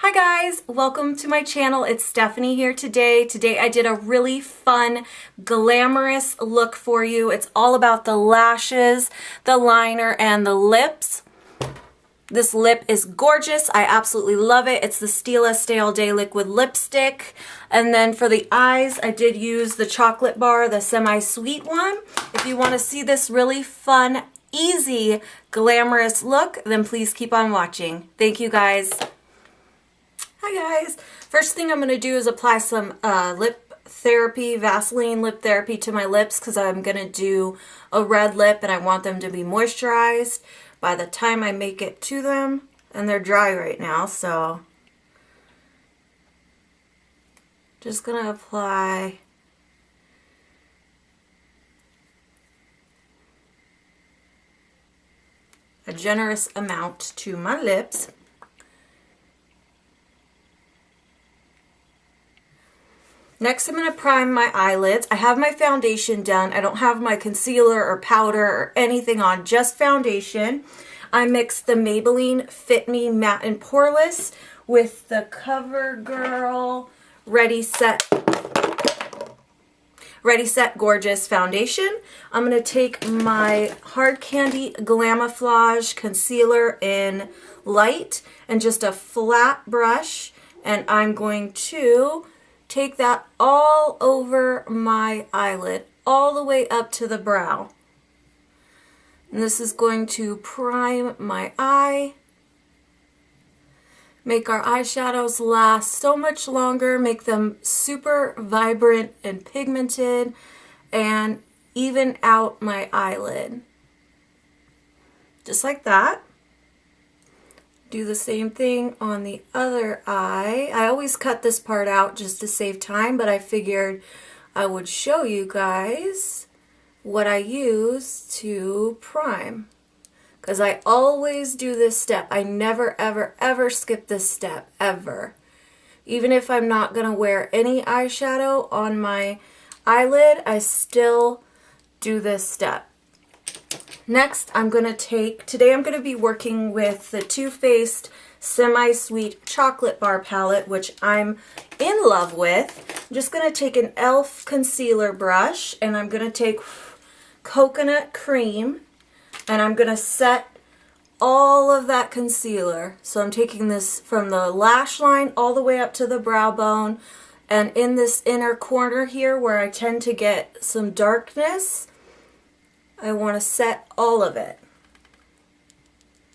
Hi guys, welcome to my channel. It's Stephanie here today. Today I did a really fun, glamorous look for you. It's all about the lashes, the liner, and the lips. This lip is gorgeous. I absolutely love it. It's the Stila Stay All Day Liquid Lipstick. And then for the eyes, I did use the chocolate bar, the semi-sweet one. If you want to see this really fun, easy, glamorous look, then please keep on watching. Thank you guys. Hi guys. First thing I'm going to do is apply some lip therapy, Vaseline lip therapy to my lips because I'm going to do a red lip and I want them to be moisturized by the time I make it to them. And they're dry right now, so just going to apply a generous amount to my lips. Next, I'm going to prime my eyelids. I have my foundation done. I don't have my concealer or powder or anything on, just foundation. I mixed the Maybelline Fit Me Matte and Poreless with the CoverGirl Ready Set Gorgeous foundation. I'm going to take my Hard Candy Glamouflage concealer in light and just a flat brush, and I'm going to take that all over my eyelid, all the way up to the brow. And this is going to prime my eye, make our eyeshadows last so much longer, make them super vibrant and pigmented, and even out my eyelid. Just like that. Do the same thing on the other eye. I always cut this part out just to save time, but I figured I would show you guys what I use to prime. Because I always do this step. I never, ever, ever skip this step, ever. Even if I'm not going to wear any eyeshadow on my eyelid, I still do this step. Next, today I'm going to be working with the Too Faced Semi-Sweet Chocolate Bar Palette, which I'm in love with. I'm just going to take an e.l.f. concealer brush, and I'm going to take coconut cream, and I'm going to set all of that concealer. So I'm taking this from the lash line all the way up to the brow bone, and in this inner corner here where I tend to get some darkness, I want to set all of it.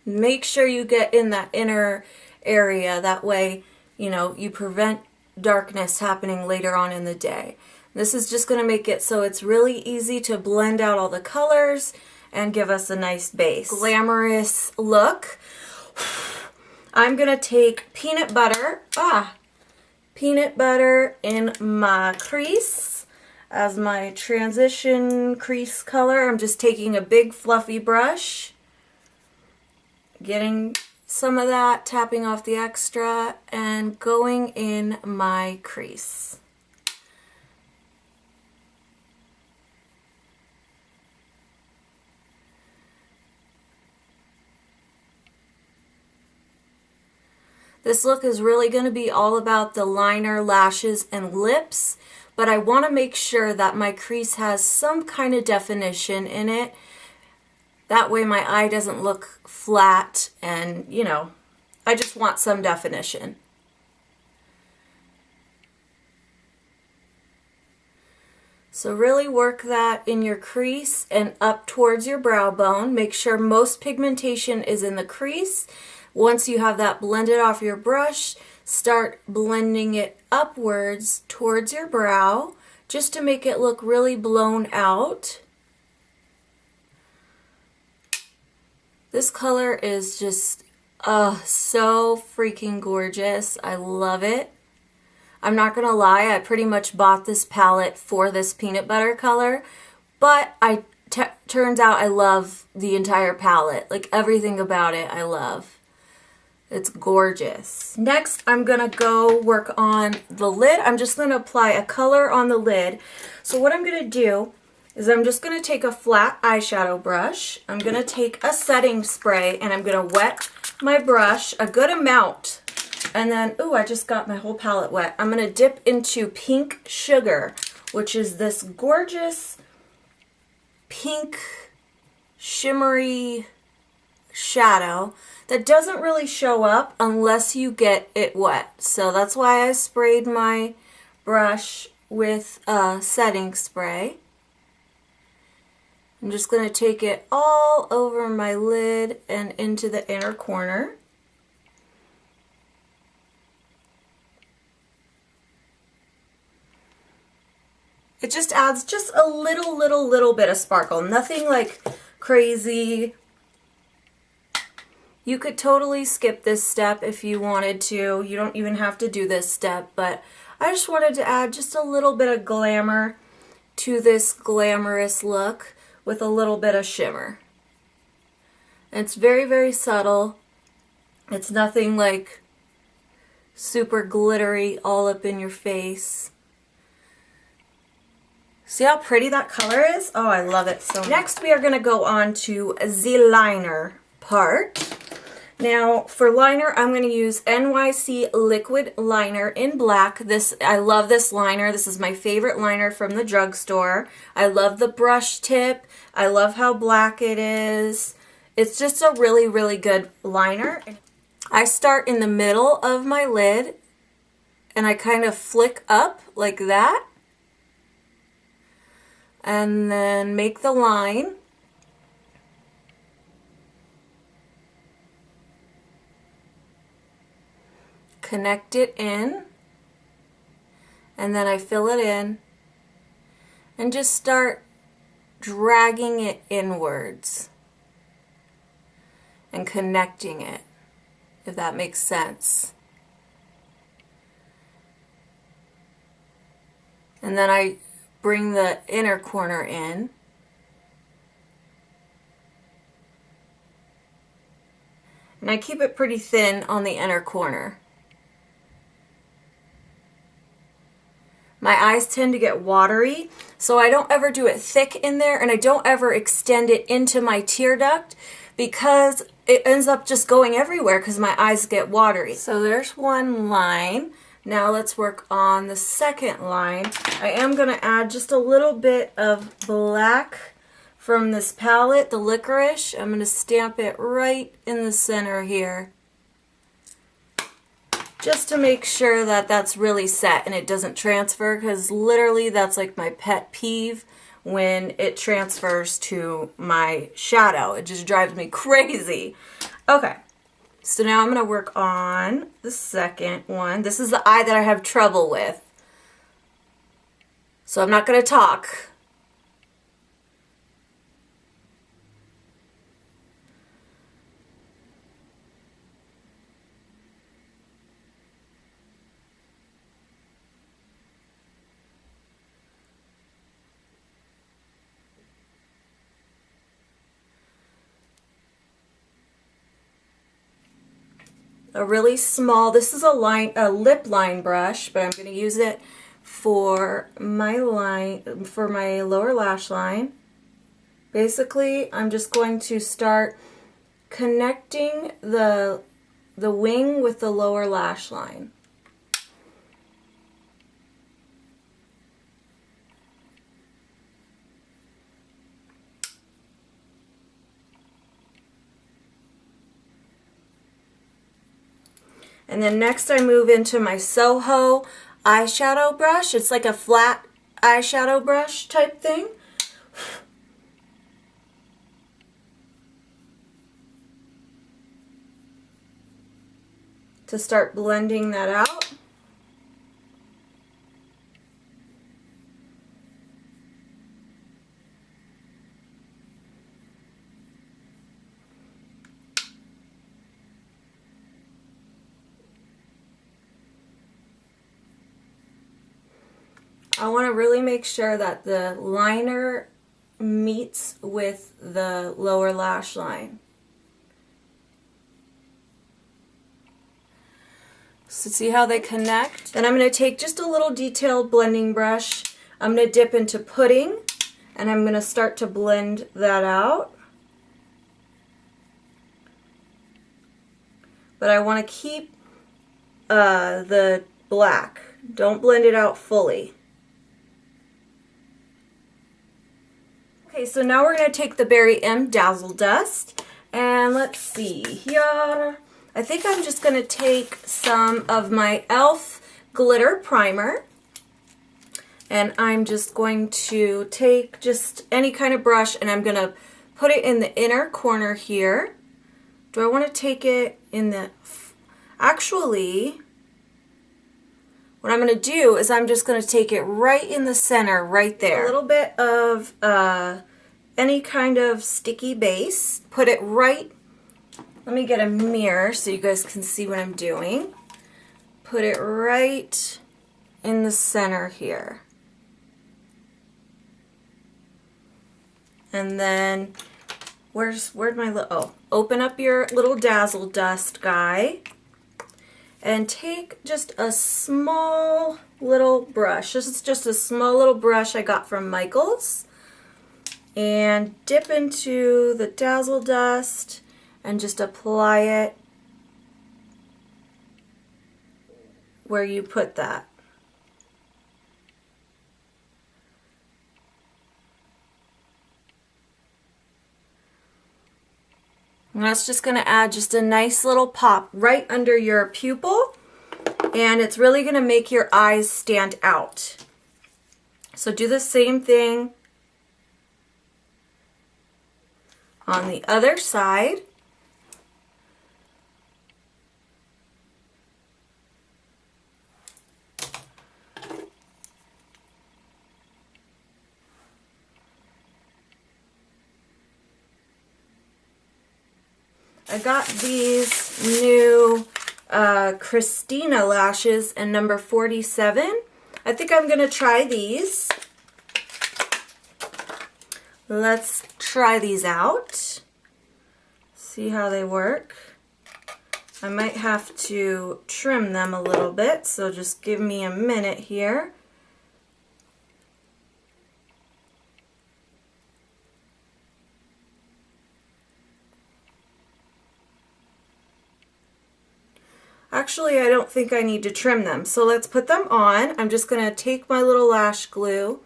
Make sure you get in that inner area. That way, you prevent darkness happening later on in the day. This is just going to make it so it's really easy to blend out all the colors and give us a nice base. Glamorous look. I'm going to take peanut butter in my crease as my transition crease color. I'm just taking a big fluffy brush, getting some of that, tapping off the extra, and going in my crease. This look is really going to be all about the liner, lashes, and lips. But I want to make sure that my crease has some kind of definition in it. That way my eye doesn't look flat and, I just want some definition. So really work that in your crease and up towards your brow bone. Make sure most pigmentation is in the crease. Once you have that blended off your brush, start blending it upwards towards your brow just to make it look really blown out. This color is just so freaking gorgeous. I love it. I'm not gonna lie, I pretty much bought this palette for this peanut butter color, but turns out I love the entire palette. Like everything about it I love. It's gorgeous. Next, I'm going to go work on the lid. I'm just going to apply a color on the lid. So what I'm going to do is I'm just going to take a flat eyeshadow brush. I'm going to take a setting spray and I'm going to wet my brush a good amount And then, ooh, I just got my whole palette wet. I'm going to dip into Pink Sugar, which is this gorgeous pink shimmery shadow that doesn't really show up unless you get it wet. So that's why I sprayed my brush with setting spray. I'm just going to take it all over my lid and into the inner corner. It just adds just a little bit of sparkle. Nothing like crazy. You could totally skip this step if you wanted to. You don't even have to do this step, but I just wanted to add just a little bit of glamour to this glamorous look with a little bit of shimmer. And it's very subtle. It's nothing like super glittery all up in your face. See how pretty that color is? Oh, I love it so much. Next, we are going to go on to the liner part. Now, for liner, I'm going to use NYC Liquid Liner in black. I love this liner. This is my favorite liner from the drugstore. I love the brush tip. I love how black it is. It's just a really good liner. I start in the middle of my lid, and I kind of flick up like that. And then make the line. Connect it in. And then I fill it in. And just start dragging it inwards. And connecting it, if that makes sense. And then I bring the inner corner in. And I keep it pretty thin on the inner corner. My eyes tend to get watery, so I don't ever do it thick in there, and I don't ever extend it into my tear duct because it ends up just going everywhere because my eyes get watery. So there's one line. Now let's work on the second line. I am going to add just a little bit of black from this palette, the Licorice. I'm going to stamp it right in the center here, just to make sure that that's really set and it doesn't transfer, because literally that's like my pet peeve when it transfers to my shadow. It just drives me crazy. Okay. So now I'm going to work on the second one. This is the eye that I have trouble with. So I'm not going to talk. A really small, this is a lip line brush, but I'm going to use it for my lower lash line. Basically, I'm just going to start connecting the wing with the lower lash line. And then next I move into my Soho eyeshadow brush. It's like a flat eyeshadow brush type thing. To start blending that out. I want to really make sure that the liner meets with the lower lash line. So see how they connect? Then I'm going to take just a little detailed blending brush. I'm going to dip into Pudding, and I'm going to start to blend that out. But I want to keep the black. Don't blend it out fully. Okay, so now we're going to take the Berry M Dazzle Dust, and let's see here. I think I'm just going to take some of my e.l.f. glitter primer, and I'm just going to take just any kind of brush, and I'm going to put it in the inner corner here. Do I want to take it in the... Actually, what I'm going to do is I'm just going to take it right in the center, right there. A little bit of any kind of sticky base. Put it right... Let me get a mirror so you guys can see what I'm doing. Put it right in the center here. And then, where'd my little... Oh, open up your little Dazzle Dust guy. And take just a small little brush. This is just a small little brush I got from Michaels. And dip into the Dazzle Dust and just apply it where you put that. And that's just going to add just a nice little pop right under your pupil, and it's really going to make your eyes stand out. So do the same thing on the other side. I got these new Christina lashes in number 47. I think I'm going to try these. Let's try these out. See how they work. I might have to trim them a little bit, so just give me a minute here. Actually, I don't think I need to trim them, so let's put them on. I'm just going to take my little lash glue,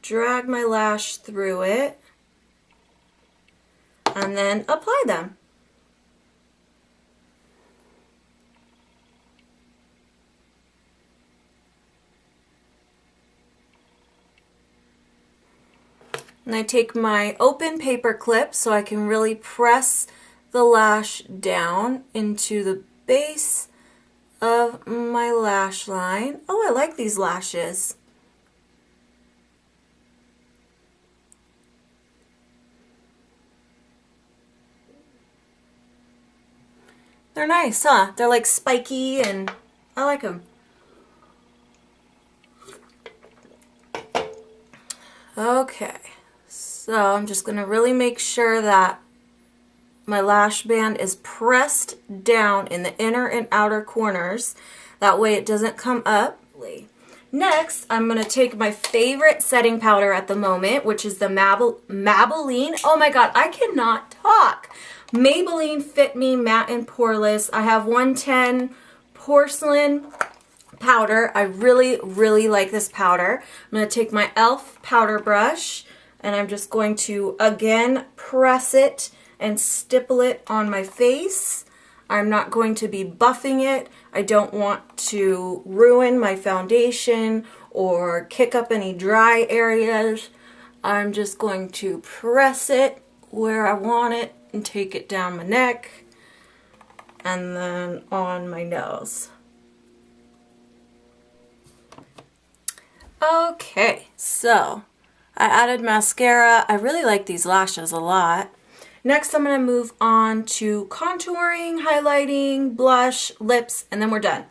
drag my lash through it, and then apply them. And I take my open paper clip so I can really press the lash down into the base of my lash line. Oh, I like these lashes. They're nice, huh? They're like spiky and I like them. Okay, so I'm just gonna really make sure that my lash band is pressed down in the inner and outer corners. That way it doesn't come up. Next, I'm going to take my favorite setting powder at the moment, which is the Maybelline. Oh my god, I cannot talk. Maybelline Fit Me Matte and Poreless. I have 110 porcelain powder. I really, really like this powder. I'm going to take my e.l.f. powder brush, and I'm just going to, again, press it and stipple it on my face. I'm not going to be buffing it. I don't want to ruin my foundation or kick up any dry areas. I'm just going to press it where I want it and take it down my neck and then on my nose. Okay, so I added mascara. I really like these lashes a lot. Next, I'm going to move on to contouring, highlighting, blush, lips, and then we're done.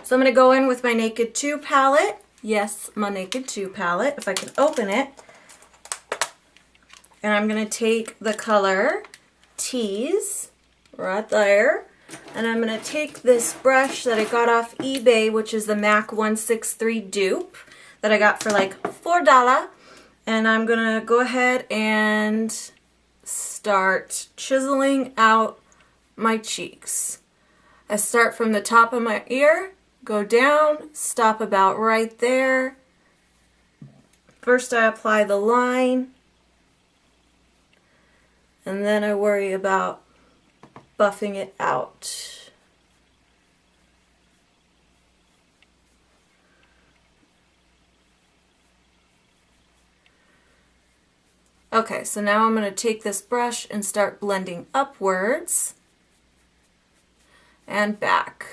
So I'm going to go in with my Naked 2 palette. Yes, my Naked 2 palette, if I can open it. And I'm going to take the color Tease right there. And I'm going to take this brush that I got off eBay, which is the MAC 163 dupe that I got for like $4. And I'm going to go ahead and start chiseling out my cheeks. I start from the top of my ear, go down, stop about right there. First I apply the line, and then I worry about buffing it out. Okay, so now I'm going to take this brush and start blending upwards and back.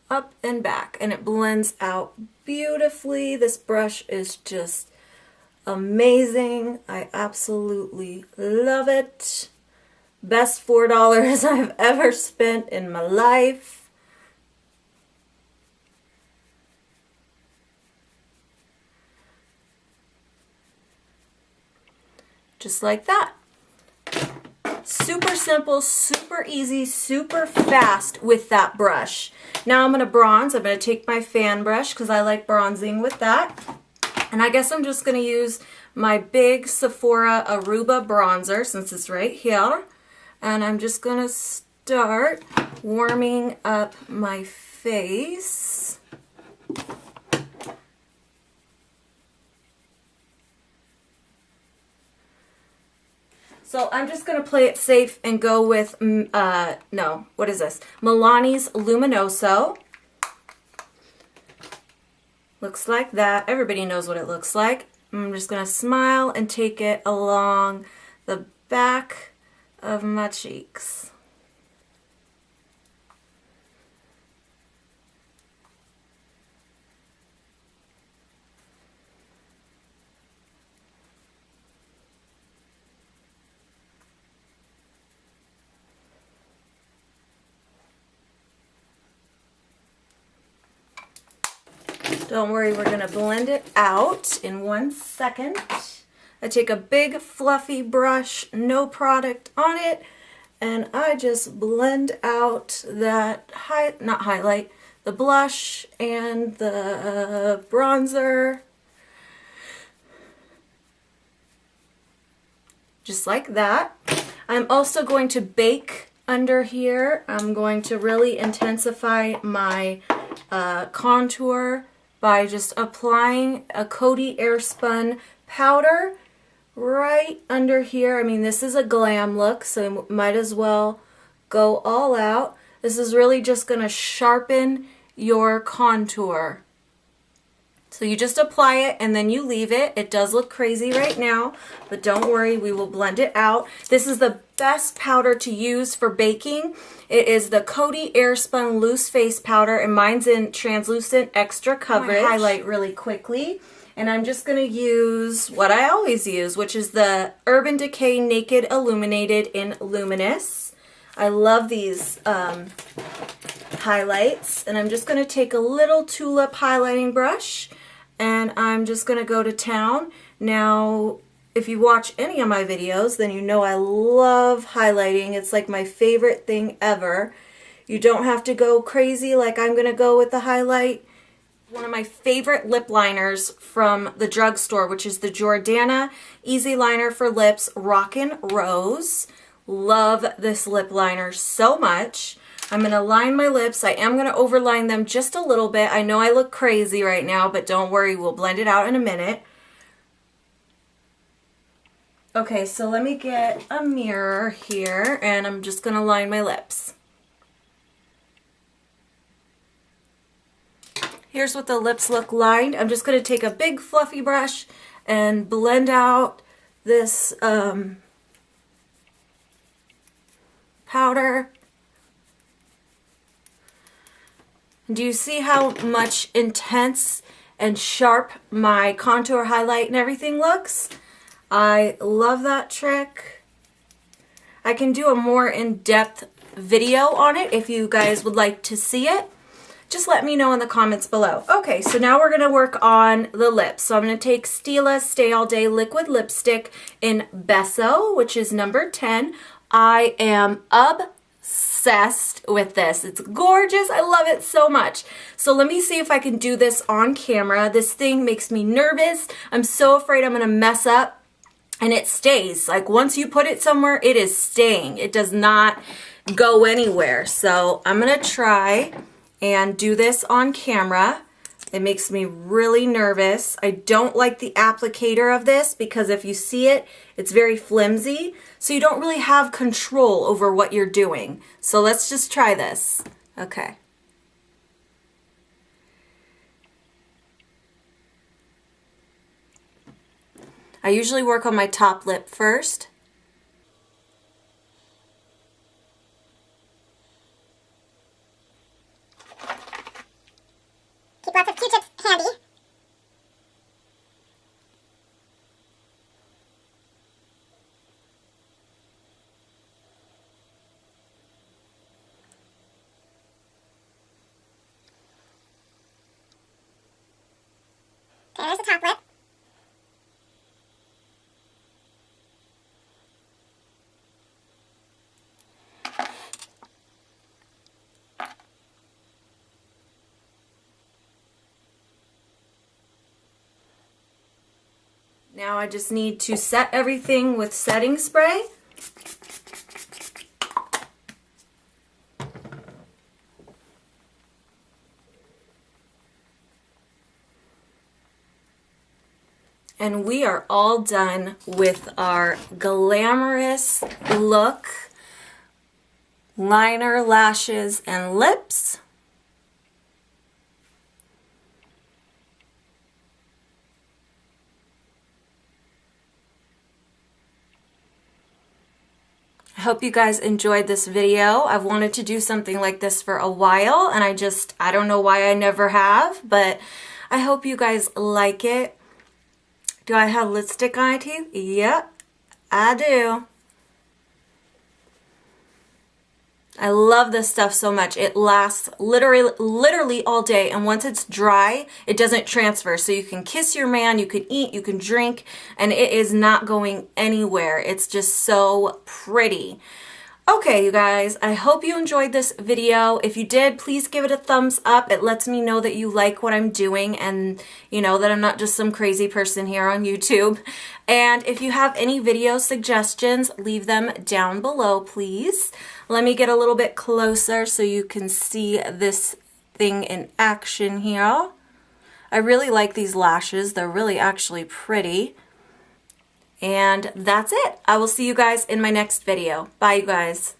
Up and back, and it blends out beautifully. This brush is just amazing. I absolutely love it. Best $4 I've ever spent in my life. Just like that. Super simple, super easy, super fast with that brush. Now I'm going to bronze. I'm going to take my fan brush because I like bronzing with that. And I guess I'm just going to use my big Sephora Aruba bronzer since it's right here. And I'm just going to start warming up my face. So I'm just going to play it safe and go with, no, what is this? Milani's Luminoso. Looks like that. Everybody knows what it looks like. I'm just going to smile and take it along the back of my cheeks. Don't worry, we're going to blend it out in 1 second. I take a big fluffy brush, no product on it, and I just blend out that, the blush and the bronzer. Just like that. I'm also going to bake under here. I'm going to really intensify my contour by just applying a Coty Airspun powder right under here. I mean, this is a glam look, so might as well go all out. This is really just going to sharpen your contour. So you just apply it and then you leave it. It does look crazy right now, but don't worry, we will blend it out. This is the best powder to use for baking. It is the Coty Airspun Loose Face Powder, and mine's in translucent extra coverage. Highlight really quickly, and I'm just going to use what I always use, which is the Urban Decay Naked Illuminated in Luminous. I love these highlights, and I'm just going to take a little tulip highlighting brush, and I'm just going to go to town. Now, if you watch any of my videos, then you know I love highlighting. It's like my favorite thing ever. You don't have to go crazy like I'm going to go with the highlight. One of my favorite lip liners from the drugstore, which is the Jordana Easy Liner for Lips Rockin' Rose. Love this lip liner so much. I'm going to line my lips. I am going to overline them just a little bit. I know I look crazy right now, but don't worry, we'll blend it out in a minute. Okay, so let me get a mirror here, and I'm just going to line my lips. Here's what the lips look lined. I'm just going to take a big fluffy brush and blend out this powder. Do you see how much intense and sharp my contour, highlight, and everything looks? I love that trick. I can do a more in-depth video on it if you guys would like to see it. Just let me know in the comments below. Okay, so now we're going to work on the lips. So I'm going to take Stila Stay All Day Liquid Lipstick in Beso, which is number 10. I am obsessed with this. It's gorgeous. I love it so much. So let me see if I can do this on camera. This thing makes me nervous. I'm so afraid I'm going to mess up. and it stays. Like once you put it somewhere, it is staying. It does not go anywhere. So I'm gonna try and do this on camera. It makes me really nervous. I don't like the applicator of this because if you see it, it's very flimsy. So you don't really have control over what you're doing. So let's just try this. Okay. I usually work on my top lip first. Keep lots of Q-tips handy. Okay, there's the top lip. Now I just need to set everything with setting spray. And we are all done with our glamorous look, liner, lashes, and lips. I hope you guys enjoyed this video. I've wanted to do something like this for a while, and I don't know why I never have, but I hope you guys like it. Do I have lipstick on my teeth? Yep, I do. I love this stuff so much. It lasts literally all day, and once it's dry, it doesn't transfer. So you can kiss your man, you can eat, you can drink, and it is not going anywhere. It's just so pretty. Okay, you guys, I hope you enjoyed this video. If you did, please give it a thumbs up. It lets me know that you like what I'm doing and, you know, that I'm not just some crazy person here on YouTube. And if you have any video suggestions, leave them down below, please. Let me get a little bit closer so you can see this thing in action here. I really like these lashes. They're really actually pretty. And that's it. I will see you guys in my next video. Bye, you guys.